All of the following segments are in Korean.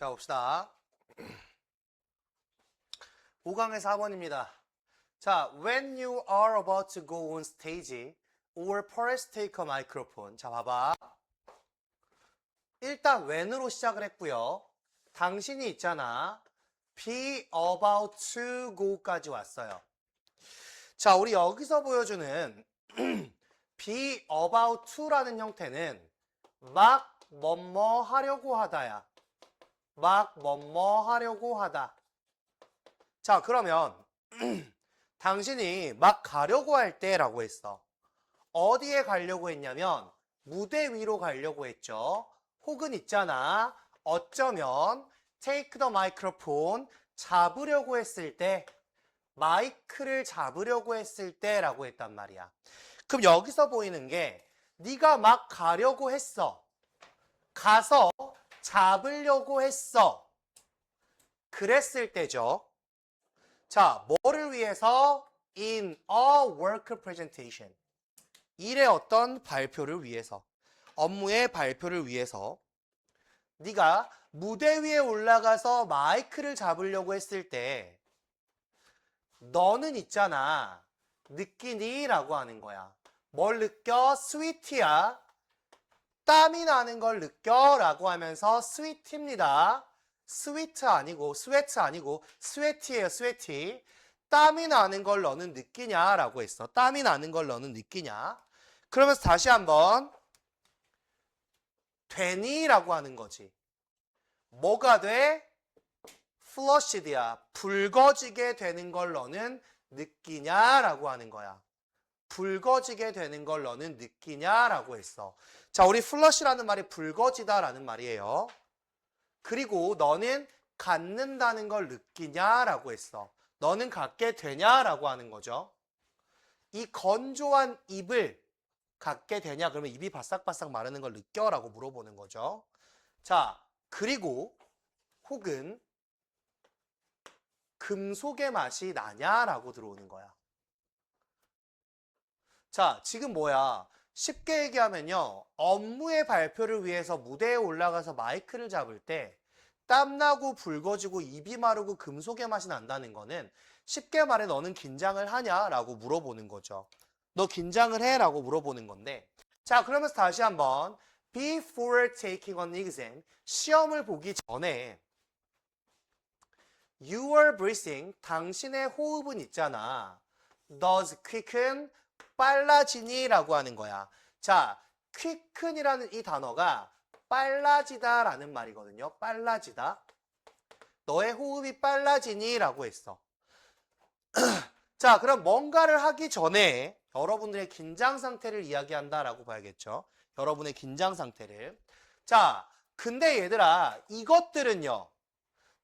자, 봅시다. 5강의 4번입니다. 자, when you are about to go on stage or press take a microphone. 자, 봐봐. 일단 when으로 시작을 했고요. 당신이 있잖아. be about to go까지 왔어요. 자, 우리 여기서 보여주는 be about to라는 형태는 막 뭐뭐 하려고 하다야. 막 뭐뭐 하려고 하다. 자, 그러면 당신이 막 가려고 할 때라고 했어. 어디에 가려고 했냐면 무대 위로 가려고 했죠. 혹은 있잖아. 어쩌면 take the microphone 잡으려고 했을 때, 마이크를 잡으려고 했을 때라고 했단 말이야. 그럼 여기서 보이는 게 네가 막 가려고 했어. 가서 잡으려고 했어. 그랬을 때죠. 자, 뭐를 위해서? In a work presentation. 일의 어떤 발표를 위해서. 업무의 발표를 위해서. 네가 무대 위에 올라가서 마이크를 잡으려고 했을 때 너는 있잖아. 느끼니? 라고 하는 거야. 뭘 느껴? 스위트야. 땀이 나는 걸 느껴? 라고 하면서 스위트입니다. 스위트 아니고 스웨트 아니고 스웨티예요. 스웨티. 땀이 나는 걸 너는 느끼냐? 라고 했어. 땀이 나는 걸 너는 느끼냐? 그러면서 다시 한번 되니? 라고 하는 거지. 뭐가 돼? flushed야. 붉어지게 되는 걸 너는 느끼냐? 라고 하는 거야. 붉어지게 되는 걸 너는 느끼냐? 라고 했어. 자, 우리 flush라는 말이 붉어지다 라는 말이에요. 그리고 너는 갖는다는 걸 느끼냐? 라고 했어. 너는 갖게 되냐? 라고 하는 거죠. 이 건조한 입을 갖게 되냐? 그러면 입이 바싹바싹 마르는 걸 느껴? 라고 물어보는 거죠. 자, 그리고 혹은 금속의 맛이 나냐? 라고 들어오는 거야. 자, 지금 뭐야? 쉽게 얘기하면요. 업무의 발표를 위해서 무대에 올라가서 마이크를 잡을 때 땀나고 붉어지고 입이 마르고 금속의 맛이 난다는 거는 쉽게 말해 너는 긴장을 하냐? 라고 물어보는 거죠. 너 긴장을 해? 라고 물어보는 건데, 자, 그러면서 다시 한번 before taking an exam, 시험을 보기 전에 your breathing, 당신의 호흡은 있잖아. does quicken, 빨라지니? 라고 하는 거야. 자, quicken이라는 이 단어가 빨라지다 라는 말이거든요. 빨라지다. 너의 호흡이 빨라지니? 라고 했어. 자, 그럼 뭔가를 하기 전에 여러분들의 긴장 상태를 이야기한다 라고 봐야겠죠. 여러분의 긴장 상태를. 자, 근데 얘들아, 이것들은요.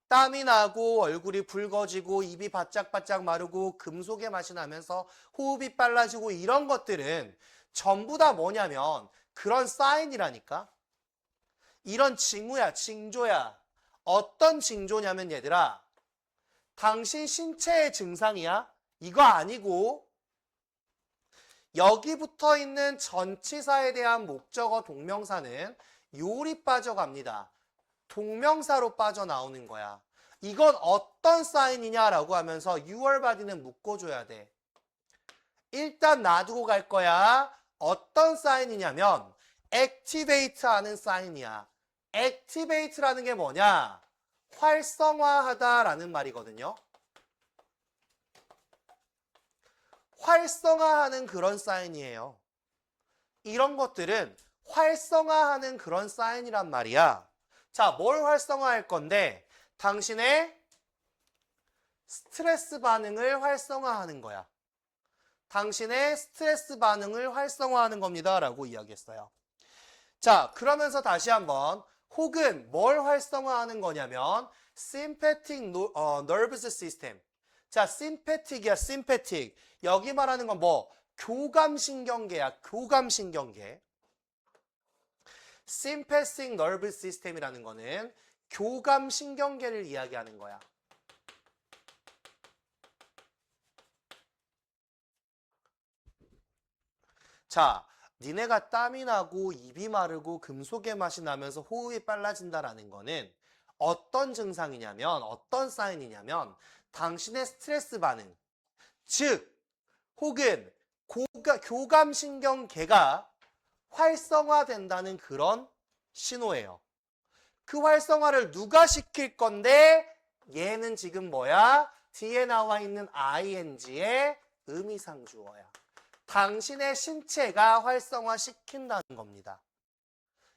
땀이 나고 얼굴이 붉어지고 입이 바짝바짝 마르고 금속의 맛이 나면서 호흡이 빨라지고 이런 것들은 전부 다 뭐냐면 그런 사인이라니까. 이런 징후야, 징조야. 어떤 징조냐면 얘들아, 당신 신체의 증상이야? 이거 아니고 여기 붙어 있는 전치사에 대한 목적어 동명사는 요리 빠져갑니다. 동명사로 빠져나오는 거야. 이건 어떤 사인이냐라고 하면서 your body는 묶어줘야 돼. 일단 놔두고 갈 거야. 어떤 사인이냐면 activate 하는 사인이야. activate라는 게 뭐냐? 활성화하다라는 말이거든요. 활성화하는 그런 사인이에요. 이런 것들은 활성화하는 그런 사인이란 말이야. 자, 뭘 활성화할 건데? 당신의 스트레스 반응을 활성화하는 거야. 당신의 스트레스 반응을 활성화하는 겁니다. 라고 이야기했어요. 자, 그러면서 다시 한번 혹은 뭘 활성화하는 거냐면 sympathetic nervous system. 자, sympathic이야, sympathetic. 여기 말하는 건 뭐? 교감신경계야, 교감신경계. sympathetic nervous system이라는 거는 교감신경계를 이야기하는 거야. 자, 니네가 땀이 나고 입이 마르고 금속의 맛이 나면서 호흡이 빨라진다라는 거는 어떤 증상이냐면, 어떤 사인이냐면 당신의 스트레스 반응, 즉 혹은 교감신경계가 활성화된다는 그런 신호예요. 그 활성화를 누가 시킬 건데 얘는 지금 뭐야? 뒤에 나와 있는 ing의 의미상주어야. 당신의 신체가 활성화시킨다는 겁니다.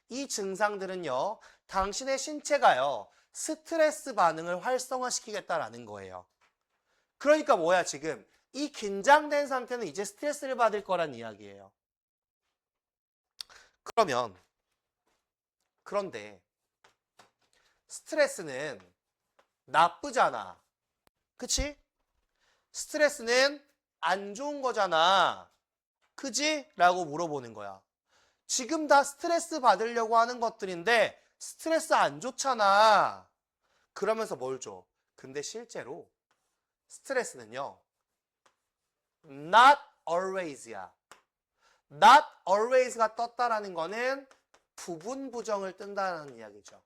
이 증상들은요, 당신의 신체가요, 스트레스 반응을 활성화시키겠다라는 거예요. 그러니까 뭐야, 지금? 이 긴장된 상태는 이제 스트레스를 받을 거란 이야기예요. 그런데, 스트레스는 나쁘잖아. 그치? 스트레스는 안 좋은 거잖아. 그지? 라고 물어보는 거야. 지금 다 스트레스 받으려고 하는 것들인데 스트레스 안 좋잖아. 그러면서 뭘 줘? 근데 실제로 스트레스는요, not always야. not always가 떴다라는 거는 부분 부정을 뜬다는 이야기죠.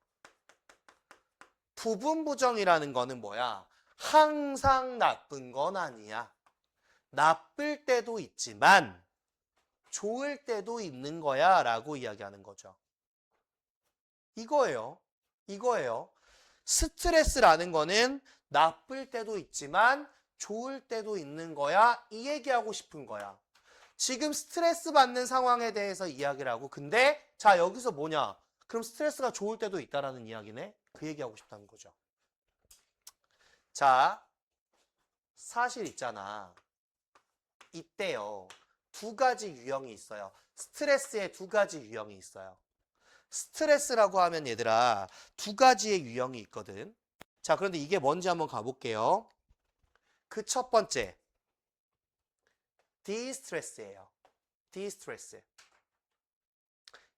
부분 부정이라는 거는 뭐야? 항상 나쁜 건 아니야. 나쁠 때도 있지만 좋을 때도 있는 거야 라고 이야기하는 거죠. 이거예요. 스트레스라는 거는 나쁠 때도 있지만 좋을 때도 있는 거야. 이 얘기하고 싶은 거야. 지금 스트레스 받는 상황에 대해서 이야기를 하고, 근데 자, 여기서 뭐냐? 그럼 스트레스가 좋을 때도 있다라는 이야기네? 그 얘기하고 싶다는 거죠. 자, 사실 있잖아. 이때요, 두 가지 유형이 있어요. 스트레스에 두 가지 유형이 있어요. 스트레스라고 하면 얘들아, 두 가지의 유형이 있거든. 자, 그런데 이게 뭔지 한번 가볼게요. 그 첫 번째, 디스트레스예요. 디스트레스.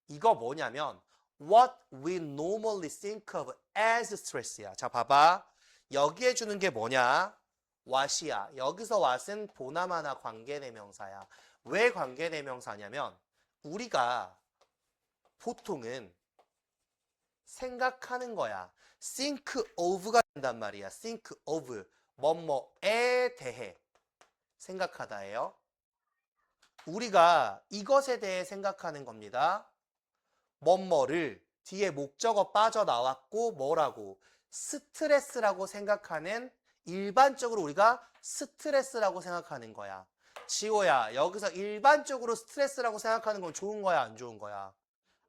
이거 뭐냐면 what we normally think of as stress야. 자, 봐봐. 여기에 주는 게 뭐냐? what이야. 여기서 what은 보나마나 관계대명사야. 왜 관계대명사냐면 우리가 보통은 생각하는 거야. think of가 된단 말이야. think of. 뭐뭐에 대해 생각하다예요. 우리가 이것에 대해 생각하는 겁니다. 뭐뭐를 뒤에 목적어 빠져나왔고 뭐라고? 스트레스라고 생각하는, 일반적으로 우리가 스트레스라고 생각하는 거야. 지호야, 여기서 일반적으로 스트레스라고 생각하는 건 좋은 거야, 안 좋은 거야?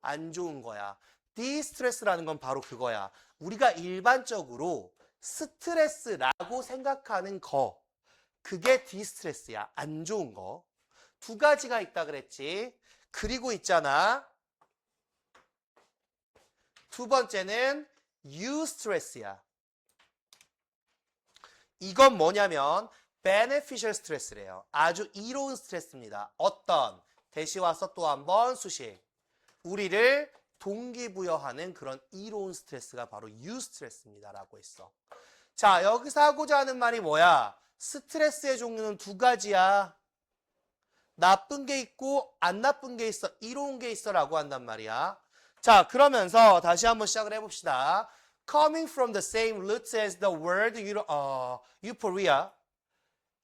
안 좋은 거야. 디스트레스라는 건 바로 그거야. 우리가 일반적으로 스트레스라고 생각하는 거, 그게 디스트레스야. 안 좋은 거. 두 가지가 있다 그랬지. 그리고 있잖아, 두 번째는 eustress야. 이건 뭐냐면 beneficial stress래요. 아주 이로운 스트레스입니다. 어떤? 대시 와서 또 한 번 수식. 우리를 동기부여하는 그런 이로운 스트레스가 바로 eustress입니다. 라고 했어. 자, 여기서 하고자 하는 말이 뭐야? 스트레스의 종류는 두 가지야. 나쁜 게 있고 안 나쁜 게 있어. 이로운 게 있어 라고 한단 말이야. 자, 그러면서 다시 한번 시작을 해봅시다. Coming from the same roots as the word euphoria,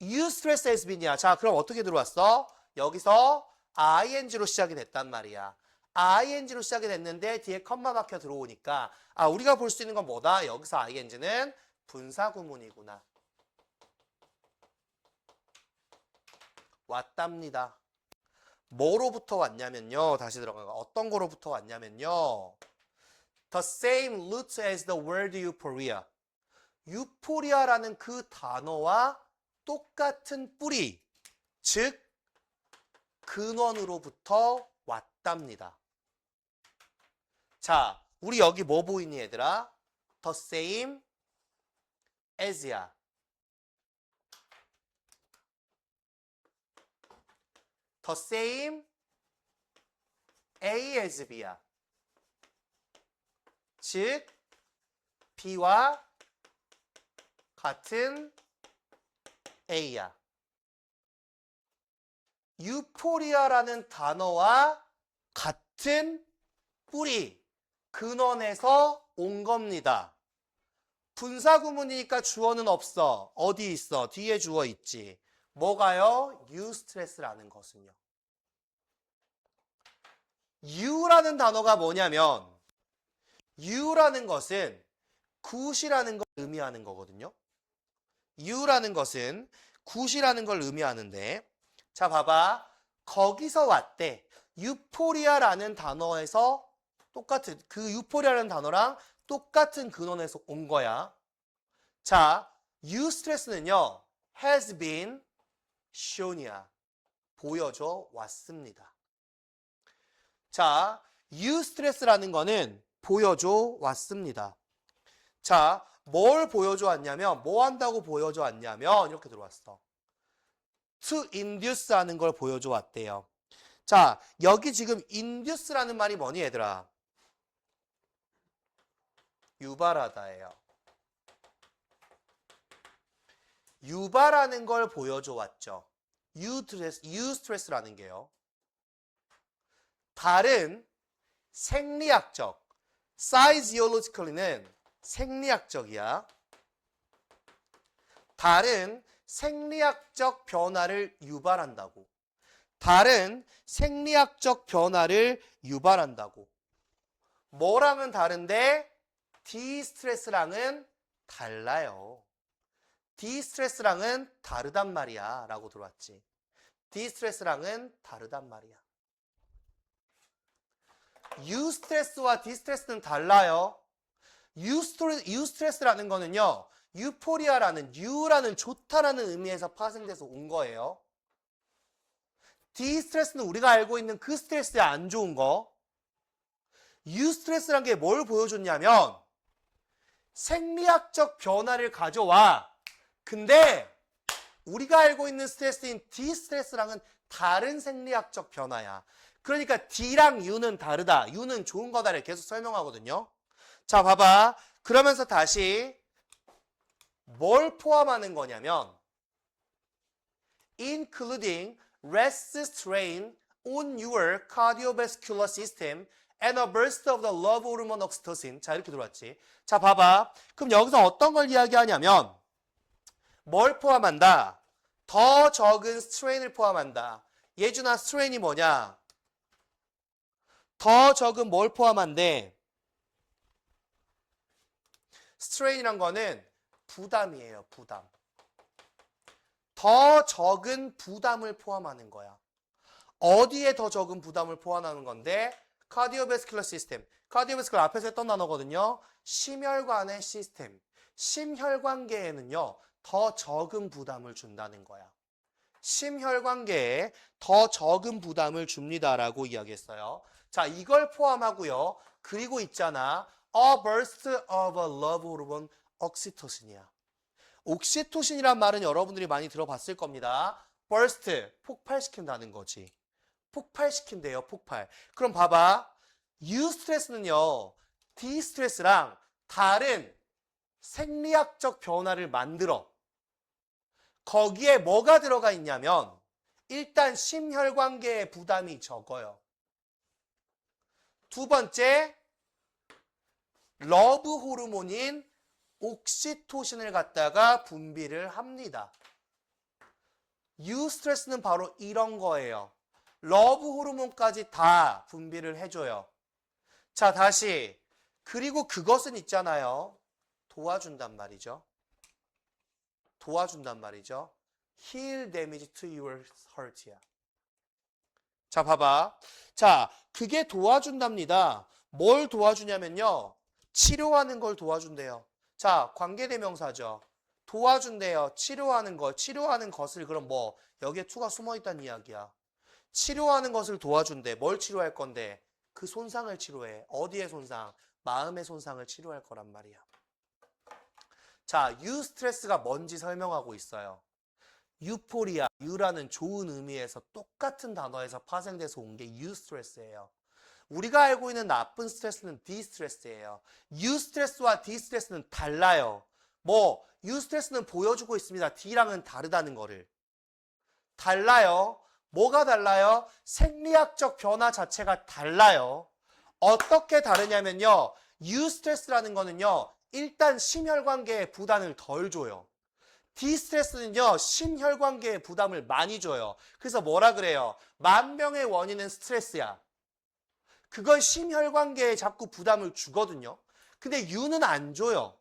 eustress has been이야. 자, 그럼 어떻게 들어왔어? 여기서 ing로 시작이 됐단 말이야. ing로 시작이 됐는데 뒤에 컴마 박혀 들어오니까 우리가 볼 수 있는 건 뭐다? 여기서 ing는 분사구문이구나. 왔답니다. 뭐로부터 왔냐면요. 다시 들어가가 어떤 거로부터 왔냐면요. The same root as the word euphoria. 유포리아라는 그 단어와 똑같은 뿌리, 즉 근원으로부터 왔답니다. 자, 우리 여기 뭐 보이니 얘들아? The same as야. The same A as B야. 즉 B와 같은 A야. 유포리아라는 단어와 같은 뿌리, 근원에서 온 겁니다. 분사 구문이니까 주어는 없어. 어디 있어? 뒤에 주어 있지. 뭐가요? eustress라는 것은요. eu라는 단어가 뭐냐면 eu라는 것은 굿이라는 걸 의미하는 거거든요. eu라는 것은 굿이라는 걸 의미하는데, 자 봐봐. 거기서 왔대. 유포리아라는 단어에서 똑같은, 그 유포리아라는 단어랑 똑같은 근원에서 온 거야. 자, eustress는요, has been shown이야. 보여줘 왔습니다. 자, eustress라는 거는 보여줘 왔습니다. 자, 뭘 보여줘 왔냐면, 뭐 한다고 보여줘 왔냐면, 이렇게 들어왔어. to induce 하는 걸 보여줘 왔대요. 자, 여기 지금 induce라는 말이 뭐니, 얘들아? 유발하다예요. 유발하는 걸 보여줘 왔죠. eustress라는 게요. 다른 생리학적, physiologically는 생리학적이야. 다른 생리학적 변화를 유발한다고. 다른 생리학적 변화를 유발한다고. 뭐랑은 다른데 디스트레스랑은 달라요. 디스트레스랑은 다르단 말이야 라고 들어왔지. 디스트레스랑은 다르단 말이야. 유스트레스와 디스트레스는 달라요. 유스트레스라는 거는요, 유포리아라는, 유라는 좋다라는 의미에서 파생돼서 온 거예요. 디스트레스는 우리가 알고 있는 그 스트레스에 안 좋은 거. 유스트레스란 게 뭘 보여줬냐면 생리학적 변화를 가져와. 근데 우리가 알고 있는 스트레스인 디스트레스랑은 다른 생리학적 변화야. 그러니까 D랑 U는 다르다. U는 좋은 거다를 계속 설명하거든요. 자, 봐봐. 그러면서 다시 뭘 포함하는 거냐면 including rest strain on your cardiovascular system and a burst of the love hormone oxytocin. 자, 이렇게 들어왔지. 자, 봐봐. 그럼 여기서 어떤 걸 이야기하냐면 뭘 포함한다? 더 적은 스트레인을 포함한다. 예준아, 스트레인이 뭐냐? 더 적은 뭘 포함한대? 스트레인이란 거는 부담이에요, 부담. 더 적은 부담을 포함하는 거야. 어디에 더 적은 부담을 포함하는 건데? 카디오베스큘러 시스템. 카디오베스큘러 앞에서 했던 단어거든요. 심혈관의 시스템. 심혈관계에는요, 더 적은 부담을 준다는 거야. 심혈관계에 더 적은 부담을 줍니다라고 이야기했어요. 자, 이걸 포함하고요. 그리고 있잖아. A burst of a love hormone oxytocin이야. 옥시토신이란 말은 여러분들이 많이 들어봤을 겁니다. burst, 폭발시킨다는 거지. 폭발시킨대요, 폭발. 그럼 봐봐. eustress는요, 디스트레스랑 다른 생리학적 변화를 만들어. 거기에 뭐가 들어가 있냐면 일단 심혈관계의 부담이 적어요. 두 번째, 러브 호르몬인 옥시토신을 갖다가 분비를 합니다. 유스트레스는 바로 이런 거예요. 러브 호르몬까지 다 분비를 해줘요. 자, 다시. 그리고 그것은 있잖아요. 도와준단 말이죠. 도와준단 말이죠. Heal damage to your heart야. 자, 봐봐. 자, 그게 도와준답니다. 뭘 도와주냐면요. 치료하는 걸 도와준대요. 자, 관계대명사죠. 도와준대요. 치료하는 것. 치료하는 것을 그럼 뭐 여기에 to가 숨어있다는 이야기야. 치료하는 것을 도와준대. 뭘 치료할 건데? 그 손상을 치료해. 어디의 손상? 마음의 손상을 치료할 거란 말이야. 자, 유스트레스가 뭔지 설명하고 있어요. 유포리아, 유라는 좋은 의미에서 똑같은 단어에서 파생돼서 온 게 유스트레스예요. 우리가 알고 있는 나쁜 스트레스는 디스트레스예요. 유스트레스와 디스트레스는 달라요. 뭐 유스트레스는 보여주고 있습니다. D랑은 다르다는 거를. 달라요. 뭐가 달라요? 생리학적 변화 자체가 달라요. 어떻게 다르냐면요. 유스트레스라는 거는요. 일단 심혈관계에 부담을 덜 줘요. 디스트레스는요, 심혈관계에 부담을 많이 줘요. 그래서 뭐라 그래요? 만병의 원인은 스트레스야. 그건 심혈관계에 자꾸 부담을 주거든요. 근데 유는 안 줘요.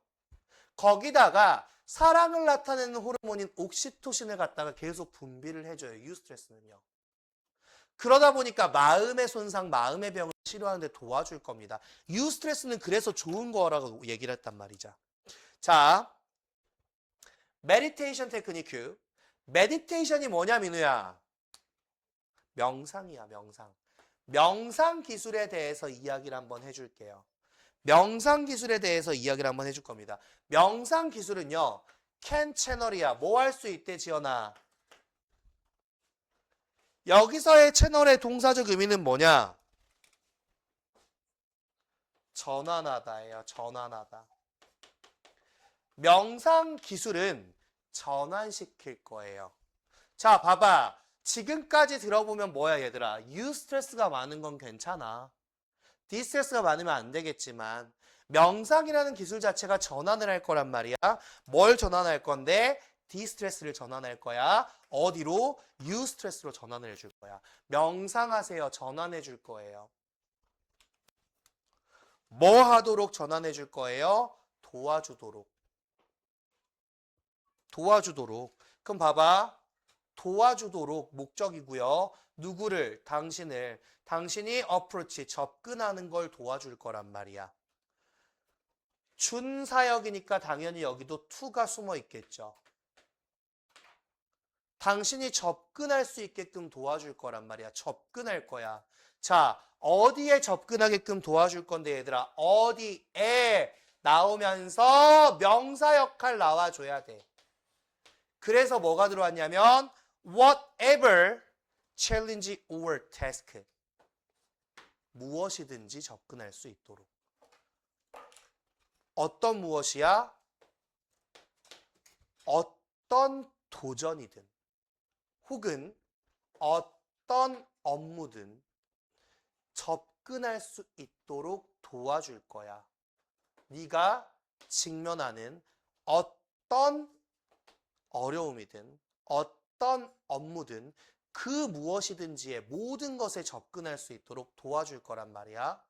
거기다가 사랑을 나타내는 호르몬인 옥시토신을 갖다가 계속 분비를 해줘요. 유스트레스는요. 그러다 보니까 마음의 손상, 마음의 병을 치료하는데 도와줄 겁니다. 유스트레스는 그래서 좋은 거라고 얘기를 했단 말이죠. 자, 메디테이션 테크니크. 메디테이션이 뭐냐, 민우야? 명상이야, 명상. 명상 기술에 대해서 이야기를 한번 해줄게요. 명상 기술에 대해서 이야기를 한번 해줄 겁니다. 명상 기술은요, 캔 채널이야. 뭐 할 수 있대, 지연아? 여기서의 채널의 동사적 의미는 뭐냐? 전환하다예요. 전환하다. 명상 기술은 전환시킬 거예요. 자, 봐봐. 지금까지 들어보면 뭐야, 얘들아? 유스트레스가 많은 건 괜찮아. 디스트레스가 많으면 안 되겠지만 명상이라는 기술 자체가 전환을 할 거란 말이야. 뭘 전환할 건데? 디스트레스를 전환할 거야. 어디로? 유스트레스로 전환을 해줄 거야. 명상하세요. 전환해 줄 거예요. 뭐 하도록 전환해 줄 거예요? 도와주도록. 도와주도록. 그럼 봐봐. 도와주도록 목적이고요. 누구를? 당신을. 당신이 어프로치, 접근하는 걸 도와줄 거란 말이야. 준사역이니까 당연히 여기도 to가 숨어 있겠죠. 당신이 접근할 수 있게끔 도와줄 거란 말이야. 접근할 거야. 자, 어디에 접근하게끔 도와줄 건데 얘들아? 어디에 나오면서 명사 역할 나와줘야 돼. 그래서 뭐가 들어왔냐면 whatever challenge or task. 무엇이든지 접근할 수 있도록. 어떤 무엇이야? 어떤 도전이든 혹은 어떤 업무든 접근할 수 있도록 도와줄 거야. 네가 직면하는 어떤 어려움이든 어떤 업무든 그 무엇이든지의 모든 것에 접근할 수 있도록 도와줄 거란 말이야.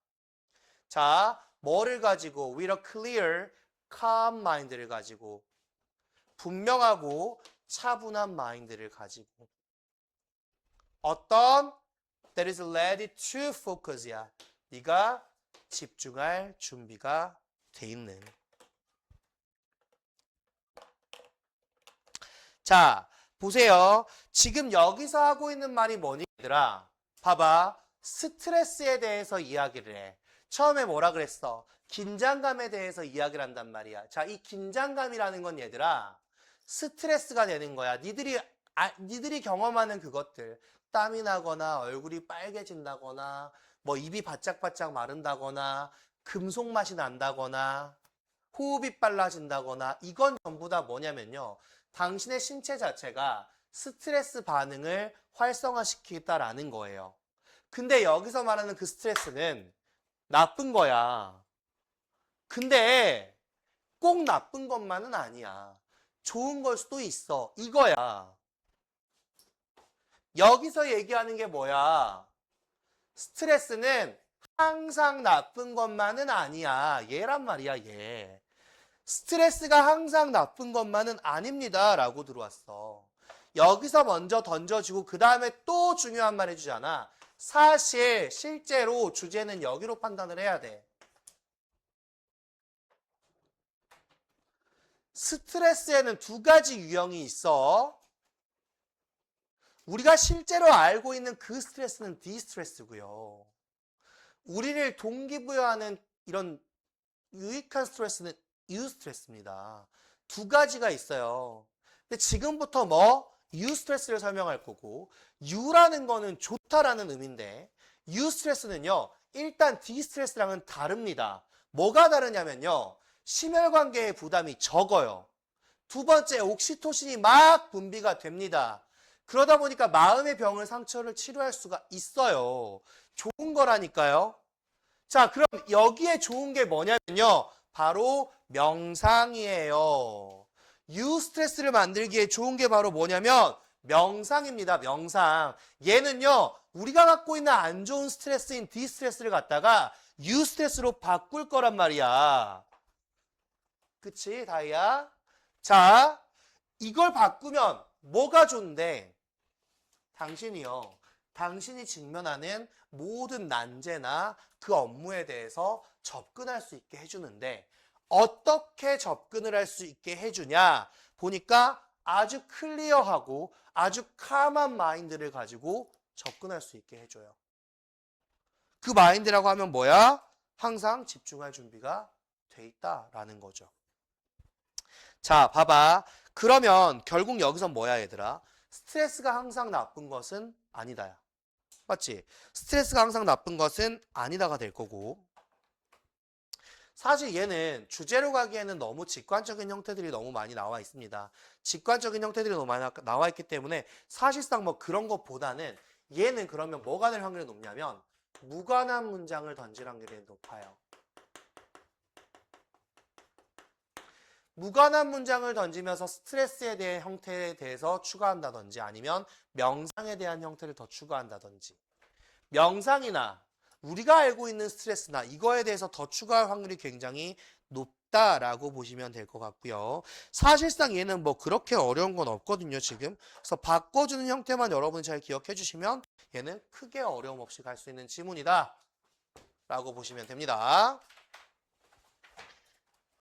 자, 뭐를 가지고? With a clear, calm mind를 가지고. 분명하고 차분한 마인드를 가지고. 어떤? That is ready to focus야. 네가 집중할 준비가 돼 있는. 자, 보세요. 지금 여기서 하고 있는 말이 뭐니, 얘들아? 봐봐. 스트레스에 대해서 이야기를 해. 처음에 뭐라 그랬어? 긴장감에 대해서 이야기를 한단 말이야. 자, 이 긴장감이라는 건 얘들아, 스트레스가 되는 거야. 니들이 경험하는 그것들. 땀이 나거나 얼굴이 빨개진다거나 뭐 입이 바짝바짝 마른다거나 금속 맛이 난다거나 호흡이 빨라진다거나 이건 전부 다 뭐냐면요. 당신의 신체 자체가 스트레스 반응을 활성화시키겠다라는 거예요. 근데 여기서 말하는 그 스트레스는 나쁜 거야. 근데 꼭 나쁜 것만은 아니야. 좋은 걸 수도 있어. 이거야. 여기서 얘기하는 게 뭐야? 스트레스는 항상 나쁜 것만은 아니야. 얘란 말이야, 얘. 스트레스가 항상 나쁜 것만은 아닙니다. 라고 들어왔어. 여기서 먼저 던져주고 그 다음에 또 중요한 말 해주잖아. 사실 실제로 주제는 여기로 판단을 해야 돼. 스트레스에는 두 가지 유형이 있어. 우리가 실제로 알고 있는 그 스트레스는 디스트레스고요. 우리를 동기부여하는 이런 유익한 스트레스는 유스트레스입니다. 두 가지가 있어요. 근데 지금부터 유스트레스를 설명할 거고, 유라는 거는 좋다라는 의미인데, 유스트레스는요, 일단 디스트레스랑은 다릅니다. 뭐가 다르냐면요, 심혈관계의 부담이 적어요. 두 번째, 옥시토신이 막 분비가 됩니다. 그러다 보니까 마음의 병을, 상처를 치료할 수가 있어요. 좋은 거라니까요. 자, 그럼 여기에 좋은 게 뭐냐면요. 바로 명상이에요. 유스트레스를 만들기에 좋은 게 바로 뭐냐면 명상입니다. 명상. 얘는요, 우리가 갖고 있는 안 좋은 스트레스인 디스트레스를 갖다가 유스트레스로 바꿀 거란 말이야. 그치, 다이야? 자, 이걸 바꾸면 뭐가 좋은데? 당신이요. 당신이 직면하는 모든 난제나 그 업무에 대해서 접근할 수 있게 해주는데 어떻게 접근을 할 수 있게 해주냐? 보니까 아주 클리어하고 아주 캄한 마인드를 가지고 접근할 수 있게 해줘요. 그 마인드라고 하면 뭐야? 항상 집중할 준비가 돼 있다라는 거죠. 자, 봐봐. 그러면 결국 여기서 뭐야, 얘들아? 스트레스가 항상 나쁜 것은 아니다야. 맞지? 스트레스가 항상 나쁜 것은 아니다가 될 거고. 사실 얘는 주제로 가기에는 너무 직관적인 형태들이 너무 많이 나와 있습니다. 직관적인 형태들이 너무 많이 나와 있기 때문에 사실상 뭐 그런 것보다는 얘는 그러면 뭐가 될 확률이 높냐면 무관한 문장을 던질 확률이 높아요. 무관한 문장을 던지면서 스트레스에 대한 형태에 대해서 추가한다든지 아니면 명상에 대한 형태를 더 추가한다든지 명상이나 우리가 알고 있는 스트레스나 이거에 대해서 더 추가할 확률이 굉장히 높다라고 보시면 될 것 같고요. 사실상 얘는 뭐 그렇게 어려운 건 없거든요, 지금. 그래서 바꿔주는 형태만 여러분이 잘 기억해 주시면 얘는 크게 어려움 없이 갈 수 있는 지문이다 라고 보시면 됩니다.